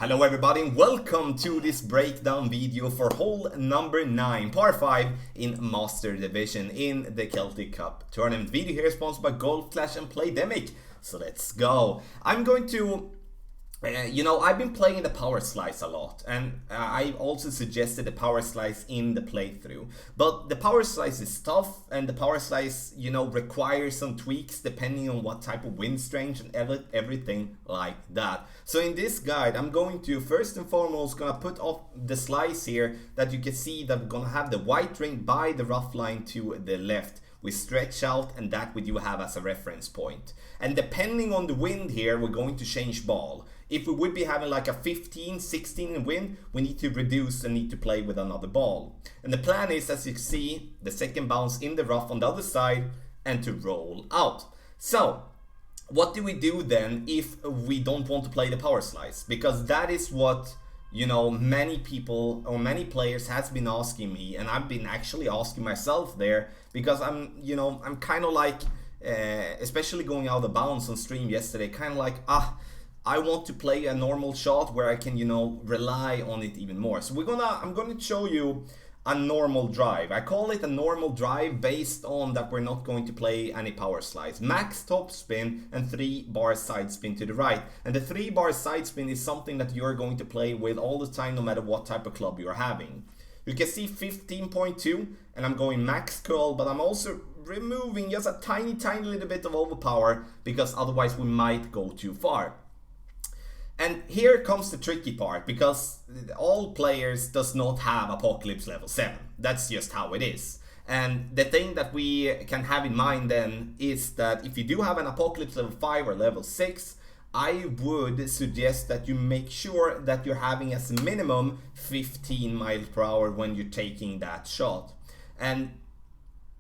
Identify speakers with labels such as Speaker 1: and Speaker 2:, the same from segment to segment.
Speaker 1: Hello everybody and welcome to this breakdown video for hole number 9, par 5 in Master Division in the Celtic Cup Tournament. Video here is sponsored by Golf Clash and Playdemic. So let's go. I'm going to I've been playing the power slice a lot, and I also suggested the power slice in the playthrough. But the power slice is tough, and the power slice, requires some tweaks depending on what type of wind strength and everything like that. So in this guide, I'm going to first and foremost gonna put off the slice here that you can see that we're gonna have the white ring by the rough line to the left. We stretch out, and that we do have as a reference point. And depending on the wind here, we're going to change ball. If we would be having like a 15, 16 in wind, we need to reduce and need to play with another ball. And the plan is, as you see, the second bounce in the rough on the other side and to roll out. So what do we do then if we don't want to play the power slice? Because that is what many people or many players has been asking me, and I've been actually asking myself there, because I'm kind of like, especially going out of bounds on stream yesterday, kind of like, I want to play a normal shot where I can, rely on it even more. So I'm going to show you a normal drive. I call it a normal drive based on that we're not going to play any power slice. Max top spin and 3-bar side spin to the right. And the 3-bar side spin is something that you're going to play with all the time, no matter what type of club you're having. You can see 15.2, and I'm going max curl, but I'm also removing just a tiny little bit of overpower, because otherwise we might go too far. And here comes the tricky part, because all players does not have Apocalypse level 7. That's just how it is. And the thing that we can have in mind then is that if you do have an Apocalypse level 5 or level 6, I would suggest that you make sure that you're having as a minimum 15 miles per hour when you're taking that shot. And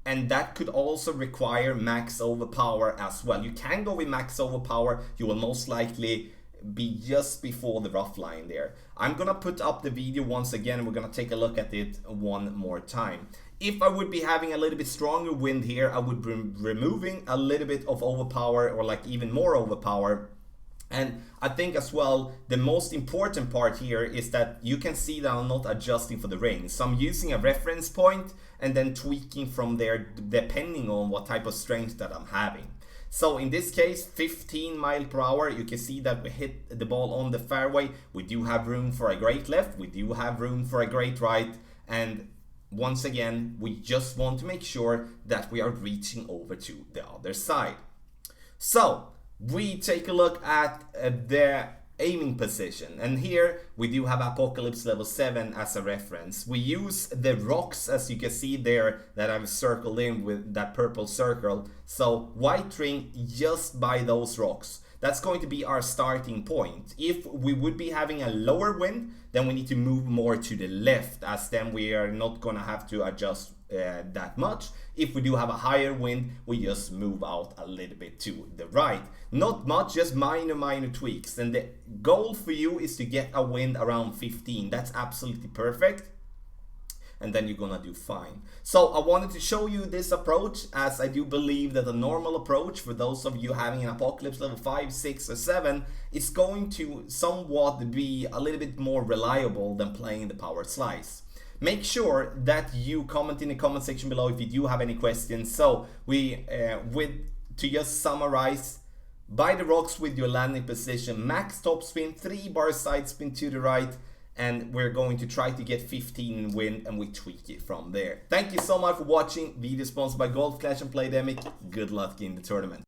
Speaker 1: that could also require max overpower as well. You can go with max overpower. You will most likely be just before the rough line there. I'm gonna put up the video once again, and we're gonna take a look at it one more time. If I would be having a little bit stronger wind here, I would be removing a little bit of overpower, or like even more overpower. And I think as well, the most important part here is that you can see that I'm not adjusting for the ring. So I'm using a reference point and then tweaking from there depending on what type of strength that I'm having. So in this case, 15 miles per hour, you can see that we hit the ball on the fairway. We do have room for a great left, we do have room for a great right, and once again, we just want to make sure that we are reaching over to the other side. So we take a look at the aiming position, and here we do have Apocalypse level 7 as a reference. We use the rocks, as you can see there, that I've circled in with that purple circle. So white ring just by those rocks. That's going to be our starting point. If we would be having a lower wind, then we need to move more to the left, as then we are not gonna have to adjust that much. If we do have a higher wind, we just move out a little bit to the right. Not much, just minor tweaks. And the goal for you is to get a wind around 15. That's absolutely perfect. And then you're gonna do fine. So I wanted to show you this approach, as I do believe that the normal approach for those of you having an Apocalypse level 5, 6 or 7 is going to somewhat be a little bit more reliable than playing the power slice. Make sure that you comment in the comment section below if you do have any questions. So to just summarize, by the rocks with your landing position, max top spin, 3-bar side spin to the right, and we're going to try to get 15 in wind, and we tweak it from there. Thank you so much for watching. Video sponsored by Golf Clash and Playdemic. Good luck in the tournament.